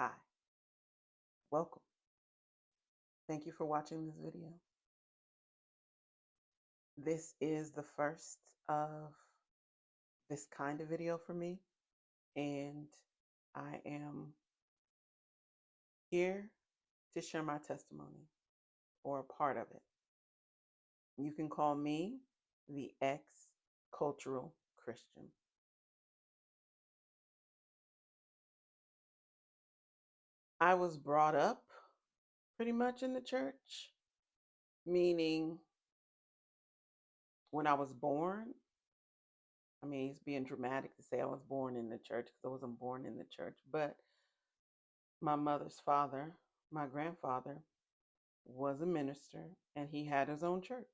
Hi, welcome. Thank you for watching this video. This is the first of this kind of video for me, and I am here to share my testimony or a part of it. You can call me the ex-cultural Christian. I was brought up pretty much in the church, meaning when I was born, I mean, it's being dramatic to say I was born in the church because I wasn't born in the church, but my mother's father, my grandfather, was a minister and he had his own church.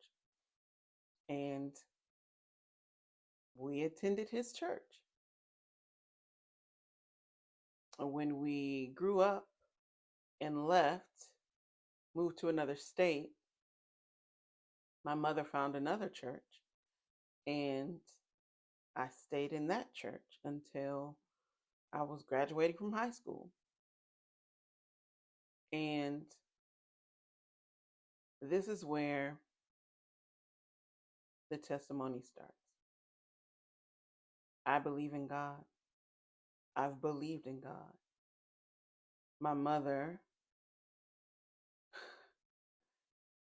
And we attended his church. When we grew up and left, moved to another state, my mother found another church and I stayed in that church until I was graduating from high school. And this is where the testimony starts. I believe in God. I've believed in God. My mother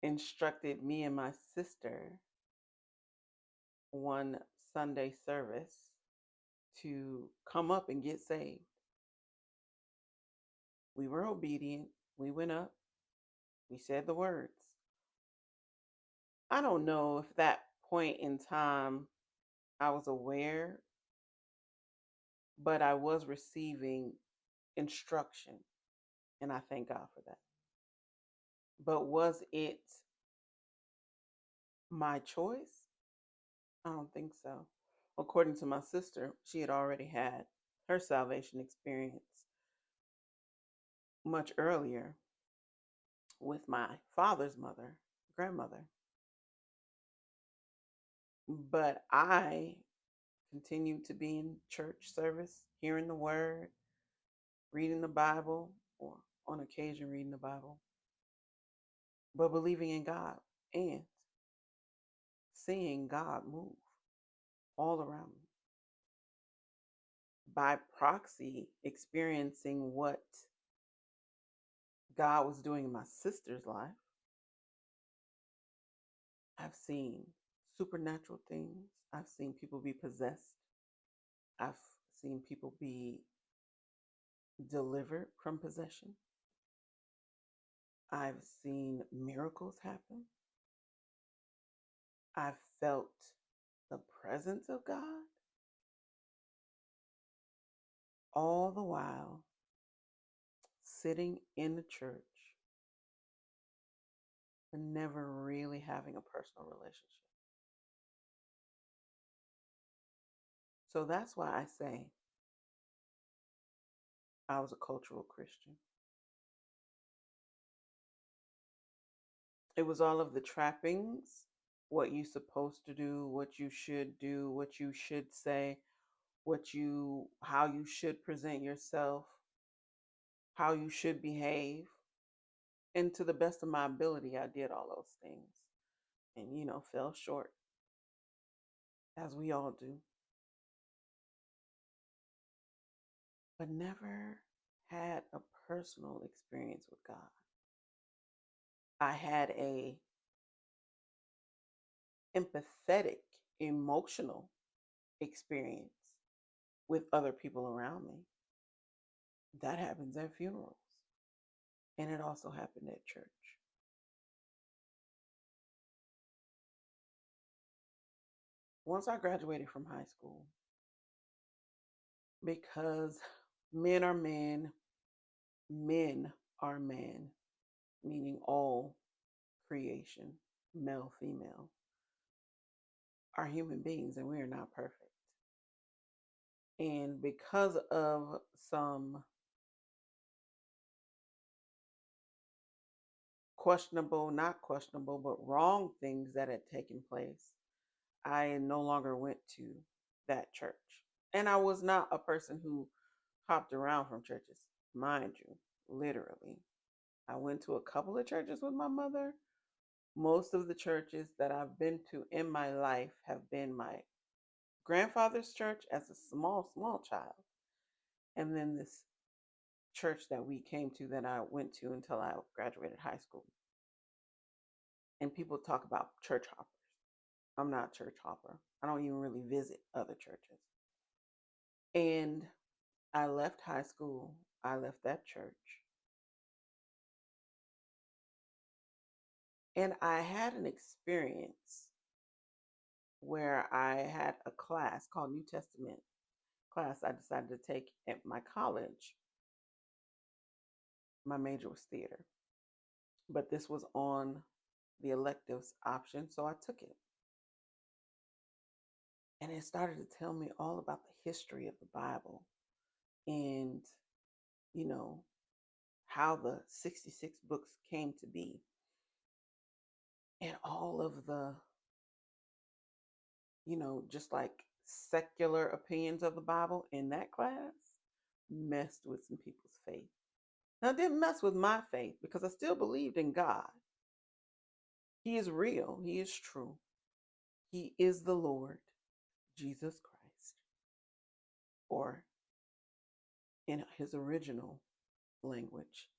instructed me and my sister one Sunday service to come up and get saved. We were obedient. We went up. We said the words. I don't know if that point in time I was aware, but I was receiving instruction, and I thank God for that. But was it my choice? I don't think so. According to my sister, she had already had her salvation experience much earlier with my father's mother, grandmother. But I continued to be in church service, hearing the word, reading the Bible, or on occasion reading the Bible, but believing in God and seeing God move all around me. By proxy, experiencing what God was doing in my sister's life, I've seen supernatural things. I've seen people be possessed. I've seen people be delivered from possession. I've seen miracles happen. I've felt the presence of God, all the while sitting in the church and never really having a personal relationship. So that's why I say I was a cultural Christian. It was all of the trappings, what you're supposed to do, what you should say, how you should present yourself, how you should behave. And to the best of my ability, I did all those things and, fell short, as we all do, but never had a personal experience with God. I had a empathetic, emotional experience with other people around me. That happens at funerals. And it also happened at church. Once I graduated from high school, because men are men, men are man, meaning all creation, male, female, are human beings and we are not perfect. And because of some questionable, not questionable, but wrong things that had taken place, I no longer went to that church. And I was not a person who hopped around from churches. mind you, literally. I went to a couple of churches with my mother. Most of the churches that I've been to in my life have been my grandfather's church as a small child. And then this church that we came to that I went to until I graduated high school. And people talk about church hoppers. I'm not a church hopper. I don't even really visit other churches. And I left high school. I left that church. And I had an experience where I had a class called New Testament class I decided to take at my college. My major was theater, but this was on the electives option, so I took it. And it started to tell me all about the history of the Bible and, you know, how the 66 books came to be. And all of the, just like secular opinions of the Bible in that class messed with some people's faith. Now, it didn't mess with my faith because I still believed in God. He is real, He is true, He is the Lord, Jesus Christ, or in His original language,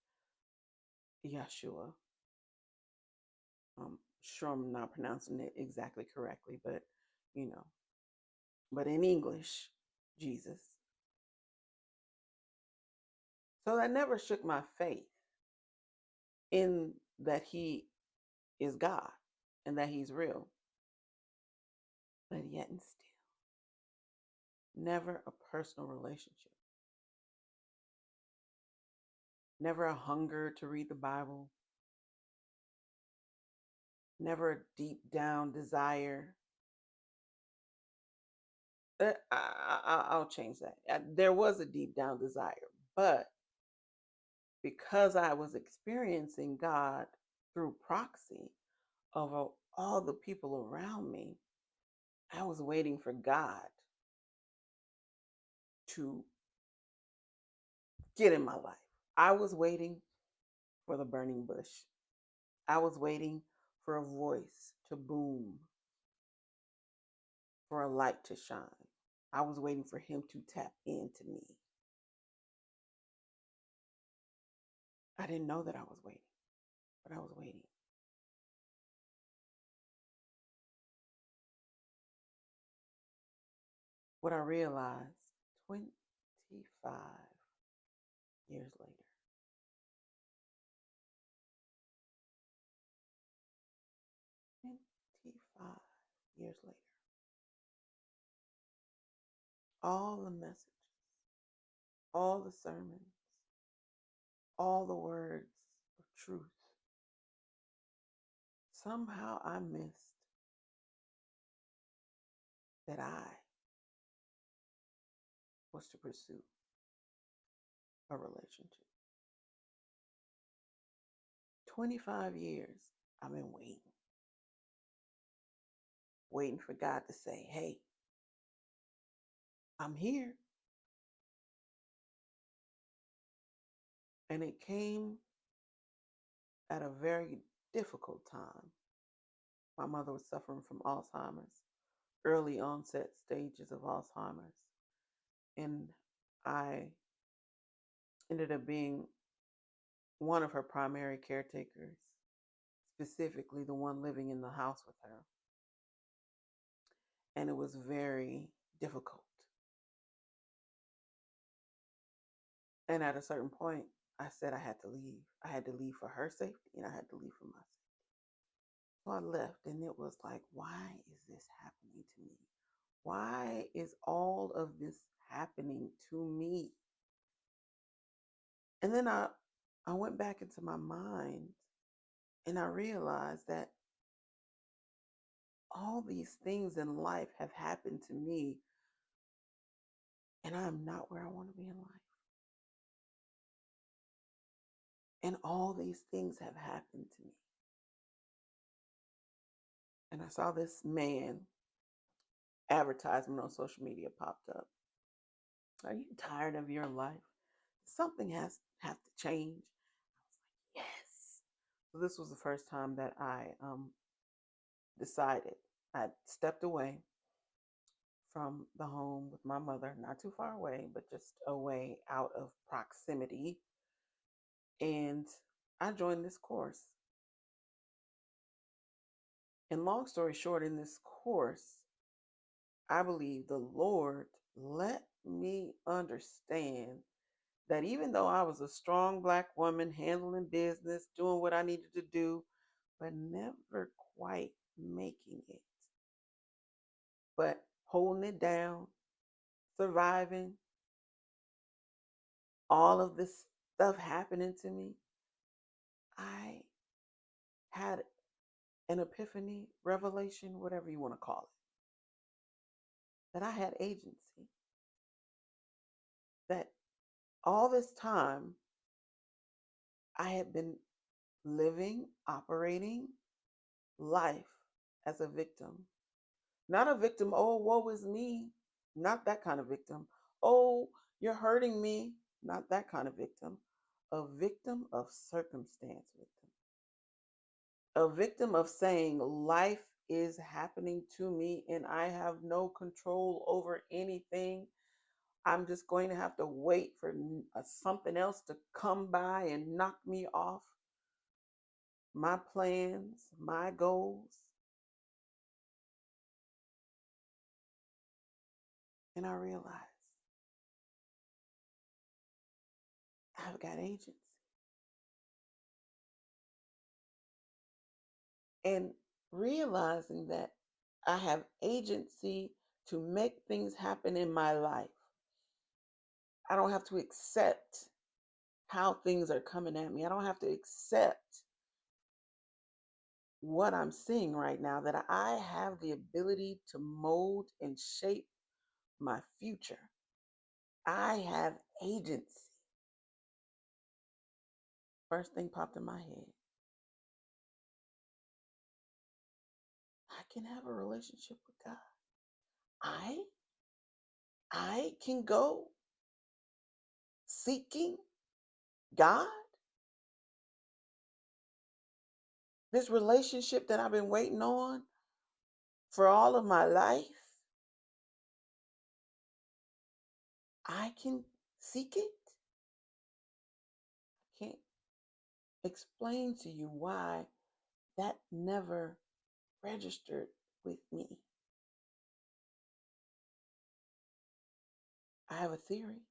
Yeshua. I'm sure I'm not pronouncing it exactly correctly, but you know, but in English, Jesus. So that never shook my faith in that He is God and that He's real. But yet and still, never a personal relationship, never a hunger to read the Bible, never a deep down desire. I'll change that. There was a deep down desire, but because I was experiencing God through proxy of all the people around me, I was waiting for God to get in my life. I was waiting for the burning bush. I was waiting for a voice to boom, for a light to shine. I was waiting for Him to tap into me. I didn't know that I was waiting, but I was waiting. What I realized 25 years later, 25 years later, all the messages, all the sermons, all the words of truth, somehow I missed that I was to pursue a relationship. 25 years I've been waiting for God to say, hey, I'm here. And it came at a very difficult time. My mother was suffering from Alzheimer's, early onset stages of Alzheimer's. And I ended up being one of her primary caretakers, specifically the one living in the house with her. And it was very difficult. And at a certain point, I said I had to leave. I had to leave for her safety and I had to leave for my safety. So I left, and it was like, why is this happening to me? Why is all of this happening to me? And then I went back into my mind and I realized that all these things in life have happened to me and I'm not where I want to be in life. And all these things have happened to me. And I saw this man advertisement on social media popped up. Are you tired of your life? something has have to change. Yes. So this was the first time that I decided. I stepped away from the home with my mother, not too far away, but just away out of proximity. And I joined this course. And long story short, in this course, I believe the Lord let me understand that even though I was a strong Black woman handling business, doing what I needed to do, but never quite making it, but holding it down, surviving, all of this stuff happening to me, I had an epiphany, revelation, whatever you want to call it, that I had agency, that all this time I had been living, operating life as a victim. Not a victim, oh, woe is me. Not that kind of victim. Oh, you're hurting me. Not that kind of victim. A victim of circumstance victim. A victim of saying life is happening to me and I have no control over anything. I'm just going to have to wait for something else to come by and knock me off my plans, my goals. And I realized I've got agency. And realizing that I have agency to make things happen in my life. I don't have to accept how things are coming at me. I don't have to accept what I'm seeing right now, that I have the ability to mold and shape my future. I have agency. First thing popped in my head. I can have a relationship with God. I can go seeking God. This relationship that I've been waiting on for all of my life, I can seek it. I can't explain to you why that never registered with me. I have a theory.